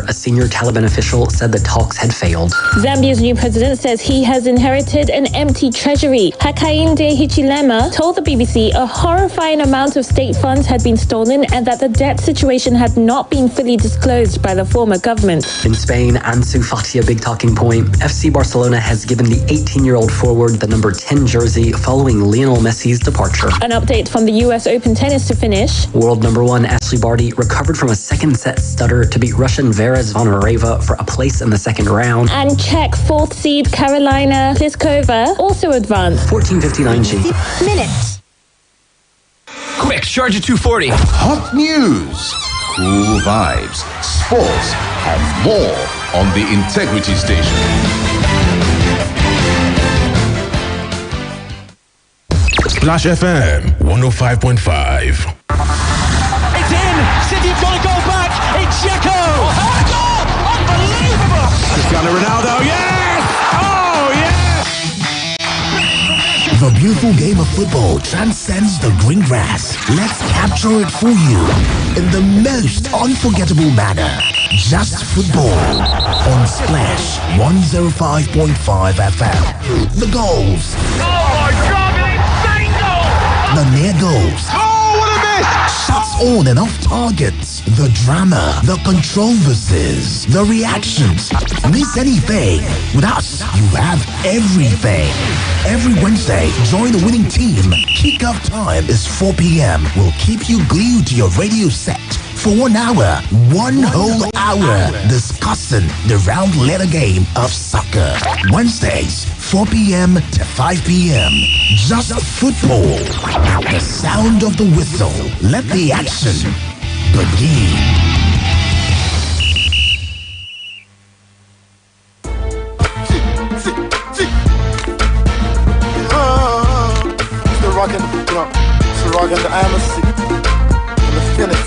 A senior Taliban official said the talks had failed. Zambia's new president says he has inherited an empty treasury. Hakainde Hichilema told the BBC a horrifying amount of state funds had been stolen and that the debt situation had not been fully disclosed by the former government. In Spain, Ansu Fati, a big talking point. FC Barcelona has given the 18-year-old forward the number 10 jersey following Lionel Messi's departure. An update from the US Open tennis to finish. World number 1 Ashley Barty recovered from a second set stutter to beat Russian Vera Zvonareva for a place in the second round. And Czech fourth seed Karolina Pliskova also advanced. 14:59 G. Minutes. Quick, charge at 240. Hot news, cool vibes, sports, and more on the Integrity Station. Splash FM 105.5. It's in! City's got to go back! It's Dzeko! Oh, what a goal! Unbelievable! Cristiano Ronaldo, yes! Oh, yes! The beautiful game of football transcends the green grass. Let's capture it for you in the most unforgettable manner. Just football on Splash 105.5 FM. The goals. Oh my God, an insane goal! The near goals. Oh, what a miss! Shots on and off targets. The drama, the controversies, the reactions. Miss anything? With us, you have everything. Every Wednesday, join the winning team. Kick-off time is 4 p.m. We'll keep you glued to your radio set for 1 hour, one whole hour, discussing the round letter game of soccer. Wednesdays, 4 p.m. to 5 p.m. Just football. The sound of the whistle. Let the action begin. Still rocking the Amnesty and the Phoenix.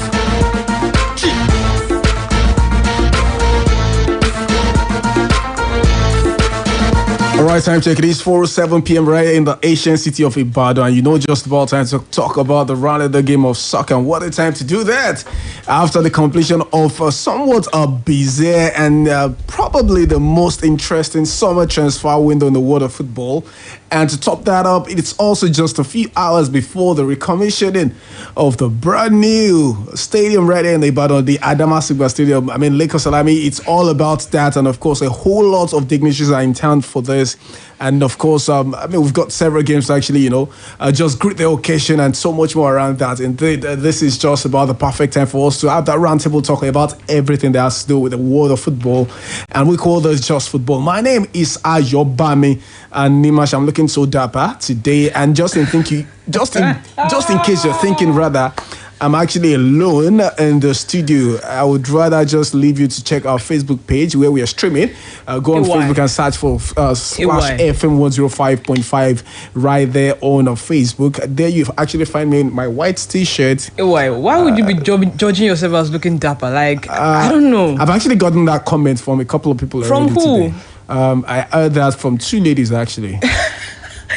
Alright, time check. It is 4:07 p.m. right in the ancient city of Ibadan. And you know just about time to talk about the round of the game of soccer. And what a time to do that after the completion of somewhat a busy and probably the most interesting summer transfer window in the world of football. And to top that up, it's also just a few hours before the recommissioning of the brand new stadium right here in Ibadan, the Adama Sigba Stadium. I mean, Lagos Salami, it's all about that. And of course, a whole lot of dignitaries are in town for this. And of course, we've got several games to actually, just greet the occasion and so much more around that. Indeed, this is just about the perfect time for us to have that roundtable talking about everything that has to do with the world of football. And we call this Just Football. My name is Ayobami and Nimash. I'm looking so dapper today. And just in case you're thinking rather, I'm actually alone in the studio. I would rather just leave you to check our Facebook page where we are streaming. Go on Facebook and search for Splash FM 105.5 right there on Facebook. There you actually find me in my white t-shirt. Why would you be judging yourself as looking dapper? Like, I don't know. I've actually gotten that comment from a couple of people. From who? Today. I heard that from two ladies actually.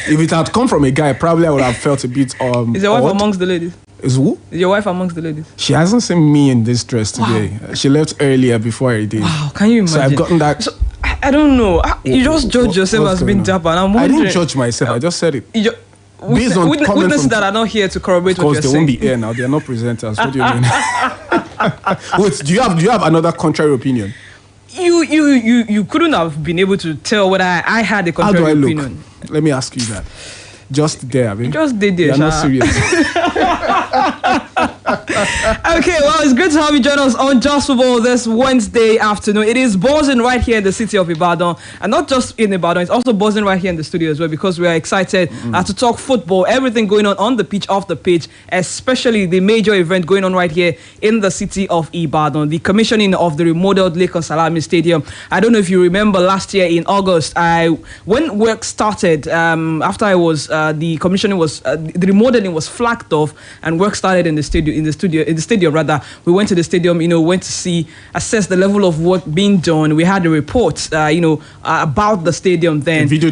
If it had come from a guy, probably I would have felt a bit Is your wife amongst the ladies? Is who? Is your wife amongst the ladies? She hasn't seen me in this dress today. Wow. She left earlier before I did. Wow, can you imagine? So I've gotten that. So, I don't know. You just judge yourself as being dapper. And I'm wondering, I didn't judge myself. I just said it. Based on witnesses that are not here to corroborate what you're saying. Of course, they won't be here now. They are not presenters. What do you mean? Wait, do you have another contrary opinion? You couldn't have been able to tell whether I had a contrary opinion. Let me ask you that. Just there, I mean. Just there. You're not serious. Okay, well, it's great to have you join us on Just Football this Wednesday afternoon. It is buzzing right here in the city of Ibadan, and not just in Ibadan, it's also buzzing right here in the studio as well, because we are excited to talk football, everything going on the pitch, off the pitch, especially the major event going on right here in the city of Ibadan, the commissioning of the remodeled Lagos Salami Stadium. I don't know if you remember last year in August, when work started, after I was the commissioning was the remodeling was flagged off and work started in the the stadium rather. We went to the stadium, went to assess the level of work being done. We had a report, about the stadium then. A video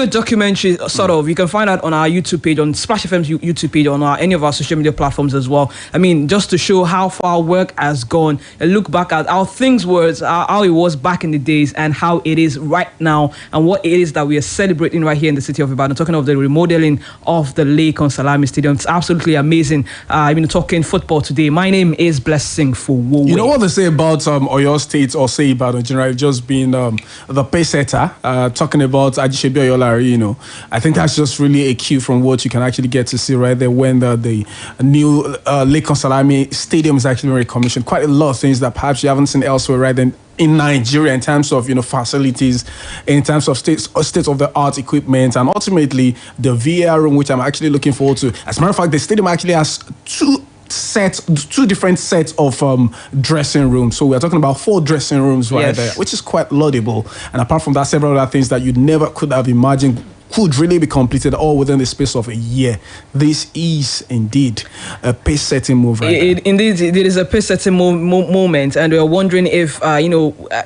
documentary, sort of. You can find that on our YouTube page, on Splash FM's YouTube page, on any of our social media platforms as well. I mean, just to show how far work has gone, and look back at how things were, how it was back in the days, and how it is right now, and what it is that we are celebrating right here in the city of Ibadan. Talking of the remodeling of the Lake Salami Stadium, it's absolutely amazing. I've been talking football today. My name is Blessing Fowowe. You know what they say about Oyo State, or say Ibadan generally, just being the pace setter. Talking about Ajisebi Oyolari, I think that's just really a cue from what you can actually get to see right there when the new Lake Salami Stadium is actually recommissioned. Quite a lot of things that perhaps you haven't seen elsewhere right then in Nigeria, in terms of facilities, in terms of state of the art equipment, and ultimately the VR room, which I'm actually looking forward to. As a matter of fact, the stadium actually has two different sets of dressing rooms. So we're talking about 4 dressing rooms right there, which is quite laudable. And apart from that, several other things that you never could have imagined could really be completed all within the space of a year. This is indeed a pace-setting move. Indeed, it is a pace-setting moment, and we're wondering if,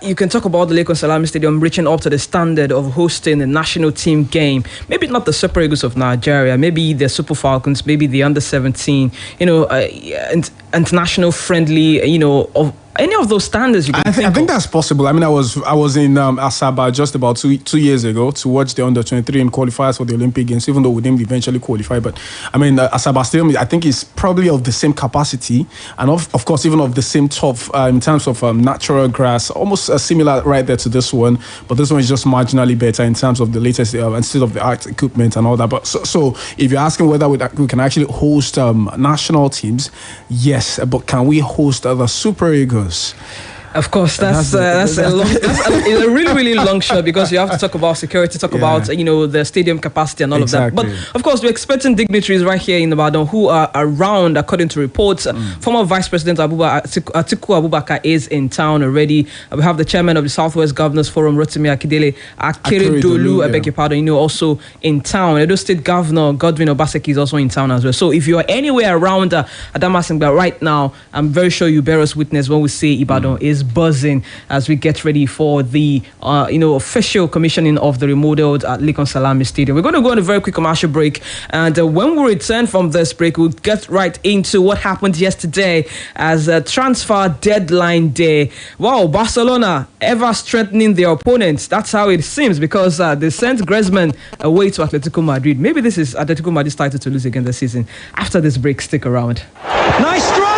you can talk about the Lake Salami Stadium reaching up to the standard of hosting the national team game. Maybe not the Super Eagles of Nigeria, maybe the Super Falcons, maybe the Under-17, international friendly, of any of those standards you can I think that's possible. I mean, I was in Asaba just about two years ago to watch the Under-23 in qualifiers for the Olympic Games, even though we didn't eventually qualify. But I mean, Asaba Stadium, I think, is probably of the same capacity, and of course even of the same turf in terms of natural grass, almost similar right there to this one. But this one is just marginally better in terms of the latest and state-of-the-art equipment and all that. But so if you're asking whether we can actually host national teams, yes. But can we host the Super Eagles? Of course, that's a really, really long shot, because you have to talk about security, about the stadium capacity and all of that. But of course, we're expecting dignitaries right here in Ibadan who are around, according to reports. Former Vice President Atiku Abubakar is in town already. We have the chairman of the Southwest Governors Forum, Rotimi Akeredolu, also in town. Edo State Governor Godwin Obaseki is also in town as well. So if you are anywhere around Adamasingba right now, I'm very sure you bear us witness when we say Ibadan is buzzing as we get ready for the official commissioning of the remodeled Lake Salami Stadium. We're going to go on a very quick commercial break, and when we return from this break, we'll get right into what happened yesterday as a transfer deadline day. Wow, Barcelona ever strengthening their opponents. That's how it seems, because they sent Griezmann away to Atletico Madrid. Maybe this is Atletico Madrid's title to lose again this season. After this break, stick around. Nice strike!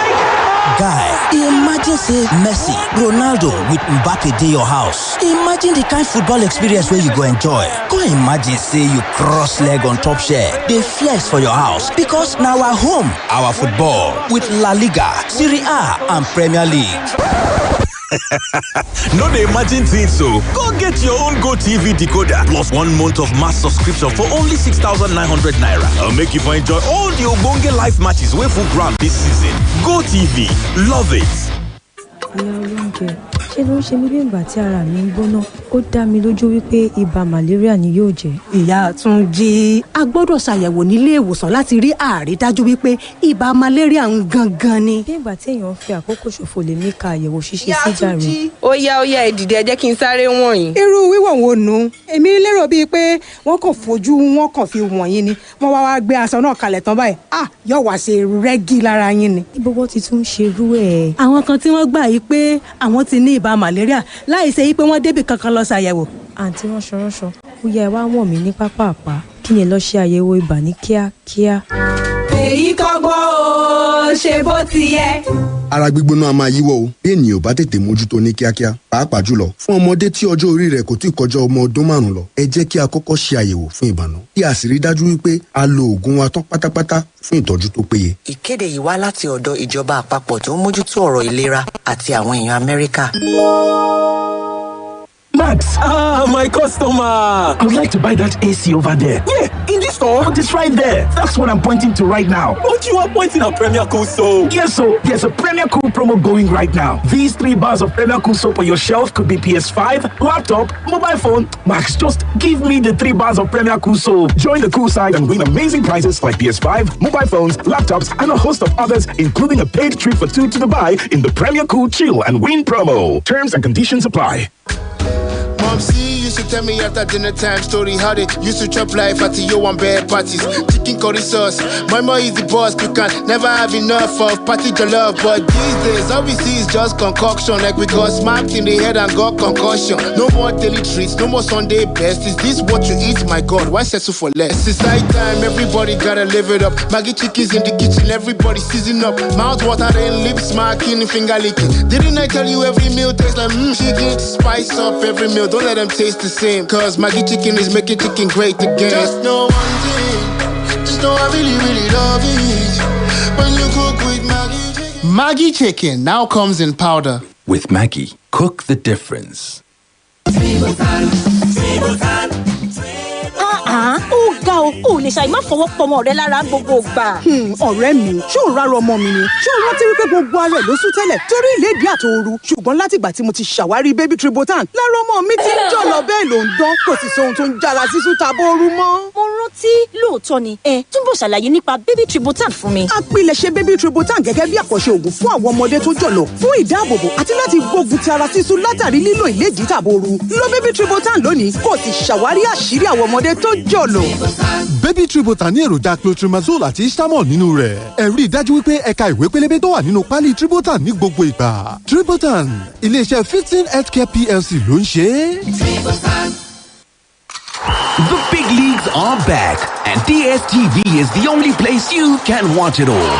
Guy, imagine say Messi, Ronaldo with Mbappe dey your house. Imagine the kind football experience where you go enjoy. Go imagine say you cross leg on top share, dey flex for your house, because now our home, our football with La Liga, Serie A and Premier League. No dey imagine things so. Go get your own GoTV decoder plus 1 month of mass subscription for only 6,900 naira. I'll make you enjoy all the ogbonge live matches wey full ground this season. GoTV, love it. ṣé ló ń ṣe mí bí ìgbà tí ara mi ń gbóná ó dá mi lójú wípé ibà malaria ni yóò jẹ́. ìyá Túnjí, a gbọ́dọ̀ ṣàyẹ̀wò nílé ìwòsàn láti rí àrídájú wípé ibà malaria ń gangan ni. bí ìgbà tí èèyàn fi àkókò ṣòfò lè ní ka àyẹ̀wò ṣíṣe sí jàre. ó yá ẹ dìde, ẹ jẹ́ kí n sáré wọ̀nyí. irú wíwọ̀n wo nù? èmi lérò bíi pé wọ́n kàn fojú wọn kàn fi wọ̀nyí ni wọ́n wá gbé aṣọ náà kalẹ̀ tán báyìí yóò wá ṣe rẹ́gí lára yín ni. ibo wọ́n ti tún ṣe irú ẹ̀. àwọn kan tí wọ́n gbà yí pé àwọn ti ní ibà malaria láì ṣe yí pé wọ́n débì kankan lọ ṣàyẹ̀wò. àǹtí ránṣọ ó yá ẹ wá wọ̀n mí ní pápápá kí ni lọ ṣe àyẹ̀wò ibà ní kíákíá. èyí kọ́gbọ́n o, ṣe bó ti yẹ. ara gbígbóná a máa yíwọ́ o bí ènìyàn ò bá tètè mójútó ní kíákíá, pàápàá jùlọ fún ọmọdé tí ọjọ́ orí rẹ̀ kò tí ì kọjá ọmọ ọdún 5 lọ. ẹ jẹ́ kí a kọ́kọ́ ṣe àyẹ̀wò fún ìbànú kí a sì rí dájú wípé a lo oògùn wa tán pátápátá fún ìtọ́jú tó péye. Ìkéde yìí wá láti ọ̀dọ̀ ìjọba àpapọ̀ tó ń mójútó ọ̀rọ̀ ìlera àti àwọn èèyàn Amẹ́ríkà. Max, my customer. I would like to buy that AC over there. Yeah, in this store? But it's right there. That's what I'm pointing to right now. What you are pointing at Premier Cool Soap? Yes, so there's a Premier Cool promo going right now. These 3 bars of Premier Cool Soap on your shelf could be PS5, laptop, mobile phone. Max, just give me the 3 bars of Premier Cool Soap. Join the cool side and win amazing prizes like PS5, mobile phones, laptops, and a host of others, including a paid trip for 2 to Dubai in the Premier Cool Chill and Win promo. Terms and conditions apply. Mom, used to tell me after dinner time story how they used to chop life at your one bad parties. Chicken curry sauce, my mom is the boss. You can never have enough of party to love. But these days, all we see is just concoction. Like we got smacked in the head and got concussion. No more daily treats, no more Sunday best. Is this what you eat? My God, why settle for less? It's night time, everybody gotta live it up. Maggie chickens in the kitchen, everybody season up. Mouth water and lips smacking, finger licking. Didn't I tell you every meal tastes like chicken? Spice up every meal, don't let them taste the same. Cause Maggie chicken is making chicken great again. Just know one thing, just know I really, really love it when you cook with Maggie chicken. Maggie chicken now comes in powder. With Maggie, cook the difference. Ó ga o lè ṣàì má fọwọ́ pọmọ rẹ lára gbogbo gbà. Ọ̀rẹ́ mi, ṣé ò rárọ ọmọ mi ni? Ṣé o rántí wípé gbogbo ara ẹ̀ ló sú tẹ́lẹ̀ torí ìlédìí àtòoru? Ṣùgbọ́n látìgbà tí mo ti ṣàwárí baby tributan, lára ọmọ mi ti ń jọ̀lọ̀ bẹ́ẹ̀ ló ń dán. Kò sì sóhun tó ń jára sísú tabóoru mọ́. Mo rántí lóòótọ́ ni. Túbọ̀ ṣàlàyé nípa baby tributan fún mi. Apilẹ̀ṣẹ̀ baby tributan gẹ́gẹ́ bí àkọ́ṣe òògùn fún àwọn ọmọdé tó jọ̀lọ̀ fún ìdáàbòbò àti láti gbógun ti ara sísú látàrí lílo ìlédìí tàbóoru. Lo baby tributan lónìí kò sì ṣàwárí àṣírí àwọn ọmọdé tó jọ̀lọ̀. Baby Tributan ní èròjà clotrimazole àti istamol nínú rẹ̀. Ẹ rí i dájú wípé ẹ̀ka ìwé pélébé tó wà nínú pálí Tributan ní gbogbo ìgbà. Tributan, ilé-iṣẹ́ 15 Healthcare PLC ló ń ṣe é. The big leagues are back, and DSTV is the only place you can watch it all.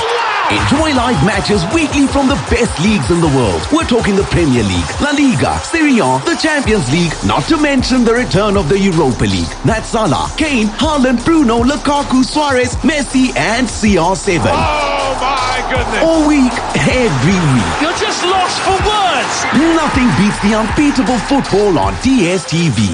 Enjoy live matches weekly from the best leagues in the world. We're talking the Premier League, La Liga, Serie A, the Champions League, not to mention the return of the Europa League. That's Salah, Kane, Haaland, Bruno, Lukaku, Suarez, Messi, and CR7. Oh my goodness! All week, every week. You're just lost for words! Nothing beats the unbeatable football on DSTV.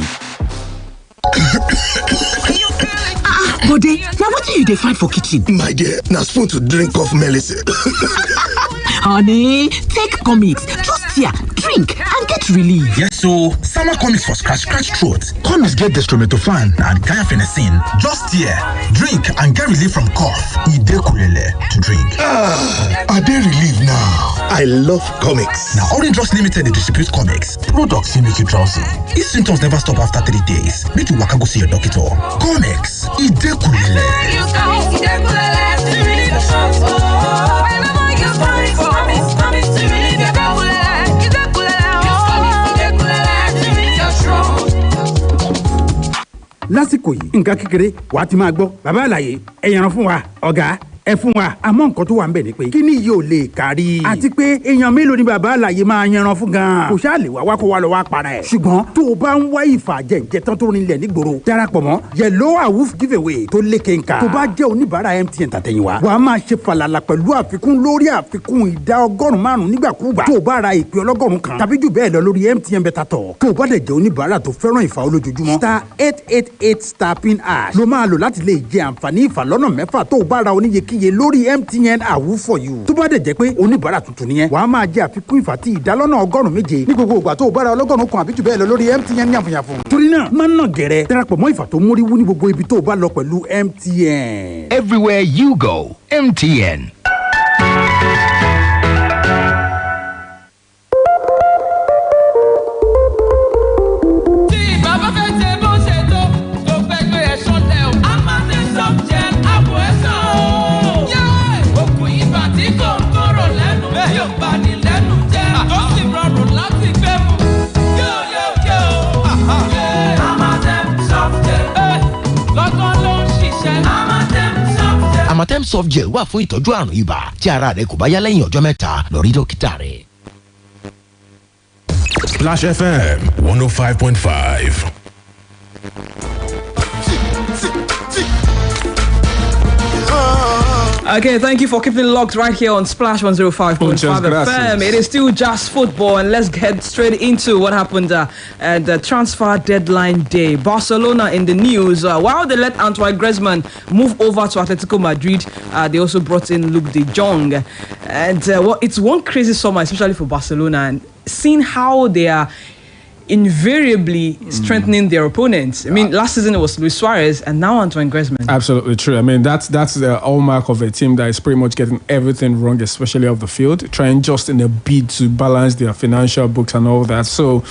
Bode, now what do you dey find for kitchen? My dear, na spoon to drink off medicine. Honey, take comics, just here, drink, and get relief. Yes, so summer comics for scratch throat. Comics get dextromethorphan and guaifenesin. Just here, drink and get relief from cough. E dey kulele to drink. I dey relieved now. I love comics. Now Orange Drugs Limited dey distribute comics. Products fit make you drowsy. If symptoms never stop after 3 days, make you waka go see your doctor. Comics, e dey kulele. lásìkò yìí nǹkan kékeré wàá ti máa gbọ́ bàbá àlàyé ẹ̀yàn fún wa ọ̀gá ẹ fún wa àmọ́ nǹkan tó wà ń bẹ̀ ni pé kí ni yóò lè kárí àti pé èèyàn mélòó ni bàbá àlàyé máa yanran fún gan kò ṣáà lè wá kó wa lọ wá para ẹ̀ ṣùgbọ́n tó o bá ń wá ìfà jẹ̀ǹjẹ̀ tán tó rinlẹ̀ nígboro darapọ̀ mọ́ yẹ̀lò àwùf giveaway tó lékè nǹka tó bá jẹ́ oníbàárà MTN tàtẹ̀yìnwá wàá máa ṣe falala pẹ̀lú àfikún lórí àfikún ìdá 100% nígbàkúùgbà tó o bá ra ìpè ọlọ́gọ́rùn kan tàbí jù bẹ́ẹ̀ lọ lórí MTN bẹ́tà tọ̀ tó o bá dẹ̀ jẹ́ oníbàárà tó fẹ́ràn ìfà olójoojúmọ́ *888* ló máa lò láti lè jẹ àǹfààní ìfà lọ́nà mẹ́fà tó o bá ra oníyekíye lórí MTN àwù for you tó bá dẹ̀ jẹ́ pé oníbàárà tuntun nìyẹn wàá máa jẹ àfikún ìfà tí ìdálọ́nà 107 ní gbogbo ìgbà tó o bá ra ọlọ́gọ́rùn kan àbí jù bẹ́ẹ̀ lọ lórí MTN yànfùyànfùn torí náà má nà gẹ̀rẹ́ darapọ̀ mọ́ ìfà tó móríwú ní gbogbo ibi tó o bá lọ pẹ̀lú MTN. Everywhere you go, MTN. Amatem soft gel wà fún ìtọ́jú àrùn ibà tí ara rẹ kò bá yá lẹ́yìn ọjọ́ mẹ́ta lọ rí dókítà rẹ. Splash FM 105.5. Okay, thank you for keeping it locked right here on Splash 105.5 FM. It is still just football, and let's get straight into what happened at the transfer deadline day. Barcelona in the news. While they let Antoine Griezmann move over to Atletico Madrid, they also brought in Luke de Jong. And it's one crazy summer, especially for Barcelona, and seeing how they are invariably strengthening their opponents. I mean, last season it was Luis Suarez, and now Antoine Griezmann. Absolutely true. I mean, that's the hallmark of a team that is pretty much getting everything wrong, especially off the field, trying just in a bid to balance their financial books and all that. So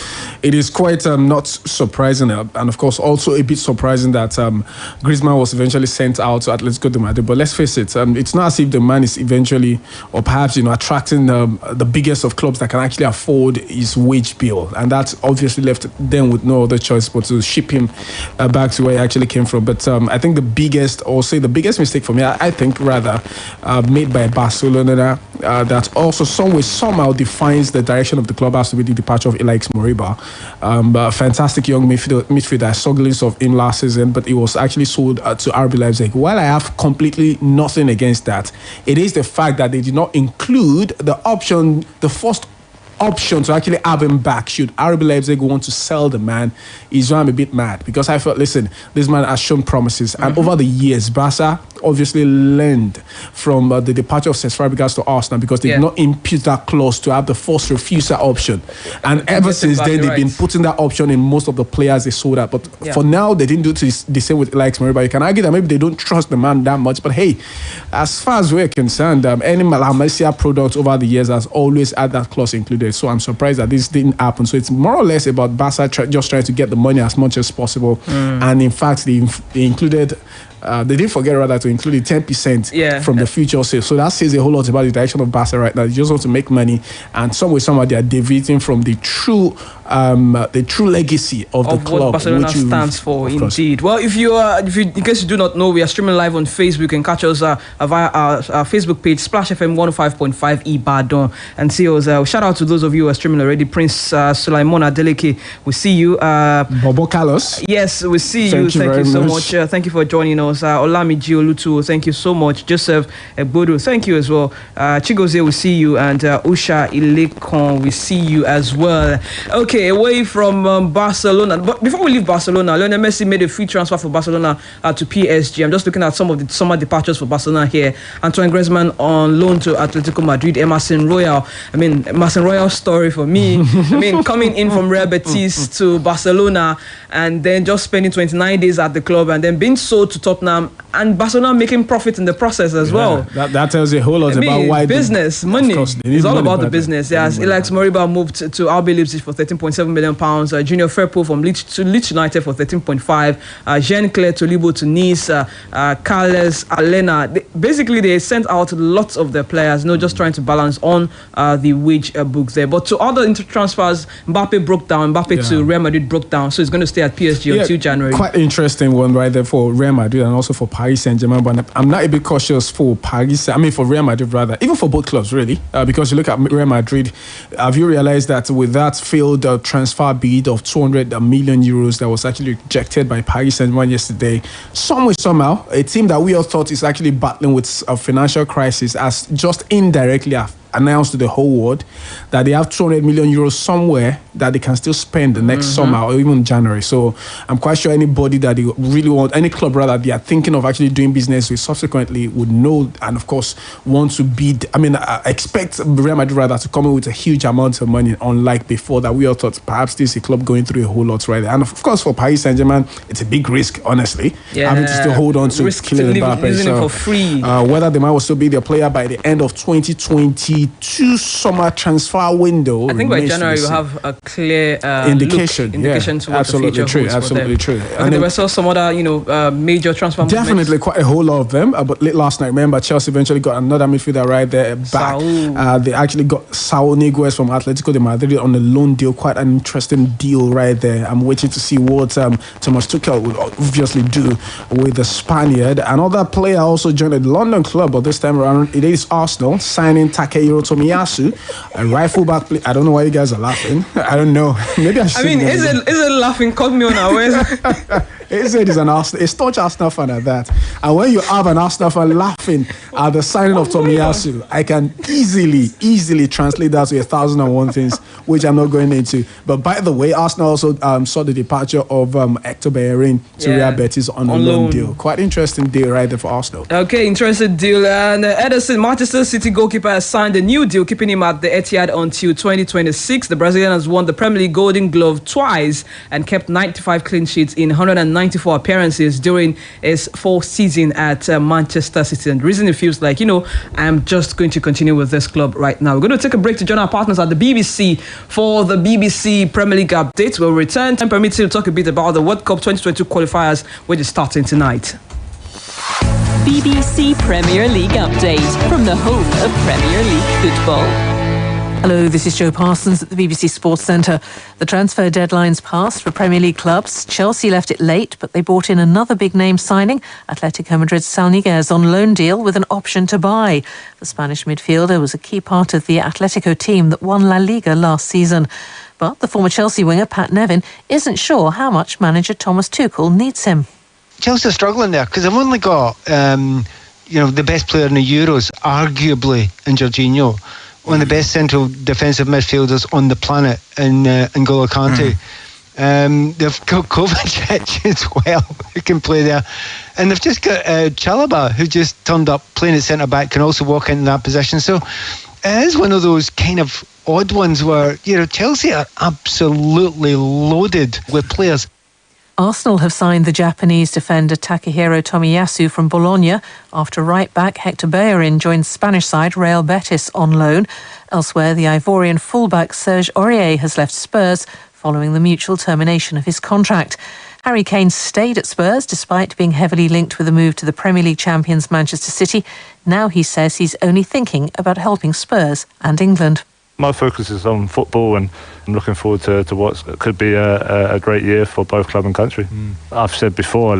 it is quite not surprising, and of course also a bit surprising that Griezmann was eventually sent out to Atletico de Madrid. But let's face it, it's not as if the man is eventually, or perhaps attracting the biggest of clubs that can actually afford his wage bill, and that's obviously left them with no other choice but to ship him back to where he actually came from. But I think the biggest mistake for me, I think rather, made by Barcelona that also somehow defines the direction of the club has to be the departure of Alex Moriba. A fantastic young midfielder. I saw glimpses of him last season, but he was actually sold to RB Leipzig. While I have completely nothing against that, it is the fact that they did not include the first option to actually have him back should RB Leipzig want to sell the man is why I'm a bit mad, because I felt, listen, this man has shown promises, and over the years Barca obviously learned from the departure of Cesc Fabregas to Arsenal, because they did not impute that clause to have the first refusal option, and ever since then they've been putting that option in most of the players they sold out. But for now they didn't do the same with Alex Moriba. You can argue that maybe they don't trust the man that much, but hey, as far as we're concerned, any La Masia product over the years has always had that clause included. So I'm surprised that this didn't happen. So it's more or less about Barca just trying to get the money as much as possible. And in fact, they included they didn't forget rather to include 10% from the future sales. So that says a whole lot about the direction of Barca right now. They just want to make money, and somehow they are deviating from the true legacy of the club, what Barcelona stands for. Indeed. Well, if in case you do not know, we are streaming live on Facebook. You can catch us via our Facebook page, Splash FM 105.5 Ibadan, and see us. Shout out to those of you who are streaming already. Prince Sulaimon Adeleke, we see you. Bobo Carlos. Yes, we see you. Thank you so much. Thank you for joining us. Olamiji Olutu, thank you so much. Joseph Egbodo, thank you as well. Chigozie, we see you, and Usha Ilekon, we see you as well. Okay, away from Barcelona. But before we leave Barcelona, Lionel Messi made a free transfer for Barcelona to PSG. I'm just looking at some of the summer departures for Barcelona here. Antoine Griezmann on loan to Atletico Madrid. Emerson Royal. I mean, Emerson Royal's story for me. I mean, coming in from Real Betis to Barcelona, and then just spending 29 days at the club, and then being sold to Tottenham, and Barcelona making profit in the process as well. That tells you a whole lot about why money. It's all about the business. Yes, Alex Moriba moved to RB Leipzig for £13.7 million. Junior Firpo from Leeds United for 13.5. Jean-Claire Tolibo to Nice. Carles Alena. Basically, they sent out lots of their players, just trying to balance on the wage books there. But to other transfers, Mbappe broke down. Mbappe to Real Madrid broke down, so he's going to stay at PSG until January. Quite interesting one right there for Real Madrid and also for Paris Saint-Germain. But I'm not a bit cautious for for Real Madrid rather, even for both clubs really, because you look at Real Madrid. Have you realized that with that failed transfer bid of 200 million euros that was actually rejected by Paris Saint-Germain yesterday, somehow a team that we all thought is actually battling with a financial crisis has just indirectly announced to the whole world that they have 200 million euros somewhere that they can still spend the next summer or even January. So I'm quite sure anybody that they really want, any club rather they are thinking of actually doing business with subsequently would know, and of course want to bid. Expect Real Madrid rather to come in with a huge amount of money, unlike before that we all thought perhaps this is a club going through a whole lot right there. And of course for Paris Saint-Germain, it's a big risk, honestly, having to still hold on to Kylian Mbappe. Using it for free. Whether the man will still be their player by the end of 2022 summer transfer window. I think by January we'll have a clear indication to what the future holds. Absolutely true. And there were still some other, major transfer movements. Definitely quite a whole lot of them. But late last night, remember, Chelsea eventually got another midfielder right there back. They actually got Saúl Ñíguez from Atletico de Madrid on a loan deal. Quite an interesting deal right there. I'm waiting to see what Thomas Tuchel would obviously do with the Spaniard. Another player also joined the London club, but this time around it is Arsenal, signing Takehiro Tomiyasu, a right fullback player. I don't know why you guys are laughing. I don't know. Maybe I should. Is it laughing caught me unawares? He said he's a staunch Arsenal fan at that. And when you have an Arsenal fan laughing at the signing of Tomiyasu, I can easily translate that to 1,001 things, which I'm not going into. But by the way, Arsenal also saw the departure of Hector Bellerin to Real Betis on a loan deal. Quite interesting deal right there for Arsenal. Okay, interesting deal. And Ederson, Manchester City goalkeeper, has signed a new deal, keeping him at the Etihad until 2026. The Brazilian has won the Premier League Golden Glove twice and kept 95 clean sheets in 194 appearances during his fourth season at Manchester City. And the reason it feels like, I'm just going to continue with this club right now. We're going to take a break to join our partners at the BBC for the BBC Premier League update. We'll return, time permitting, to talk a bit about the World Cup 2022 qualifiers, which is starting tonight. BBC Premier League update from the home of Premier League football. Hello, this is Jo Parsons at the BBC Sports Centre. The transfer deadline's passed for Premier League clubs. Chelsea left it late, but they brought in another big-name signing. Atletico Madrid's Saul Niguez on loan deal with an option to buy. The Spanish midfielder was a key part of the Atletico team that won La Liga last season. But the former Chelsea winger, Pat Nevin, isn't sure how much manager Thomas Tuchel needs him. Chelsea are struggling there because they've only got, the best player in the Euros, arguably, in Jorginho. One of the best central defensive midfielders on the planet in N'Golo Kante. They've got Kovacic as well, who can play there. And they've just got Chalobah, who just turned up playing at centre-back, can also walk into that position. So it is one of those kind of odd ones where, Chelsea are absolutely loaded with players. Arsenal have signed the Japanese defender Takehiro Tomiyasu from Bologna after right-back Hector Bellerin joined Spanish side Real Betis on loan. Elsewhere, the Ivorian fullback Serge Aurier has left Spurs following the mutual termination of his contract. Harry Kane stayed at Spurs despite being heavily linked with a move to the Premier League champions Manchester City. Now he says he's only thinking about helping Spurs and England. My focus is on football, and I'm looking forward to what could be a great year for both club and country. I've said before,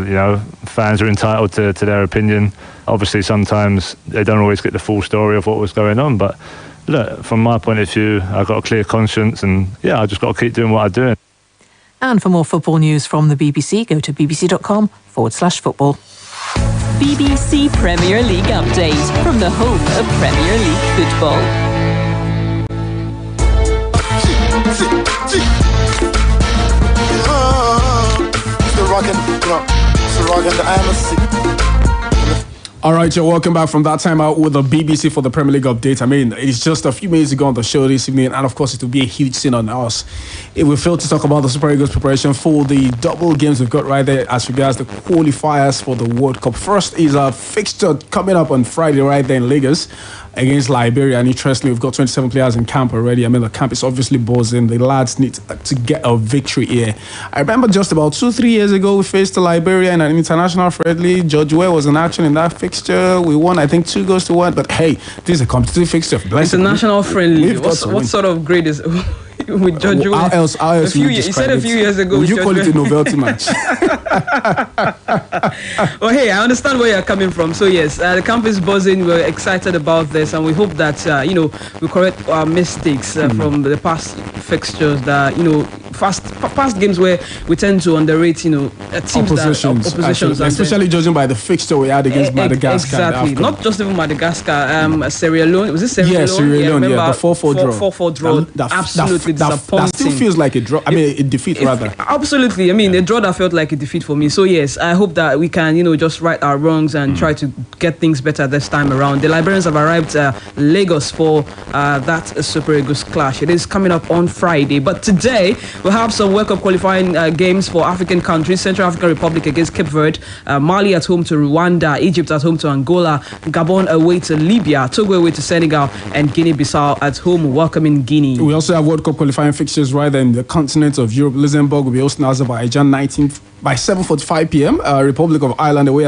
fans are entitled to their opinion. Obviously, sometimes they don't always get the full story of what was going on, but look, from my point of view, I've got a clear conscience, and I just got to keep doing what I'm doing. And for more football news from the BBC, go to bbc.com/football. BBC Premier League update from the home of Premier League football. All right, you're welcome back from that time out with the BBC for the Premier League update. I mean, it's just a few minutes ago on the show this evening, and of course, it will be a huge sin on us if we fail to talk about the Super Eagles preparation for the double games we've got right there as regards the qualifiers for the World Cup. First is a fixture coming up on Friday right there in Lagos against Liberia, and interestingly, we've got 27 players in camp already. I mean, the camp is obviously buzzing. The lads need to get a victory here. I remember just about 2-3 years ago, we faced Liberia in an international friendly. George Weah was in action in that fixture. We won, I think, 2-1. But hey, this is a competitive fixture. International friendly. What sort of grade is with George Weah? How else you said a few years ago. Would you call it a novelty match? Well, hey, I understand where you're coming from. So yes, the camp is buzzing. We're excited about this, and we hope that we correct our mistakes from the past fixtures. That past games where we tend to underrate teams oppositions, especially judging by the fixture we had against Madagascar. Exactly, not just even Madagascar. Sierra Leone, was it Sierra Leone? Yes, Sierra Leone. Yeah, the 4-4 draw. 4-4 draw. Absolutely disappointing. That still feels like a draw. I mean, a defeat rather. Absolutely. I mean, a draw that felt like a defeat for me. So yes, I hope that we can, just right our wrongs and try to get things better this time around. The Liberians have arrived Lagos for that Super Eagles clash. It is coming up on Friday. But today, we'll have some World Cup qualifying games for African countries. Central African Republic against Cape Verde, Mali at home to Rwanda, Egypt at home to Angola, Gabon away to Libya, Togo away to Senegal, and Guinea-Bissau at home welcoming Guinea. We also have World Cup qualifying fixtures right there in the continent of Europe. Luxembourg will be hosting Azerbaijan by 7:45 p.m. Republic of Ireland away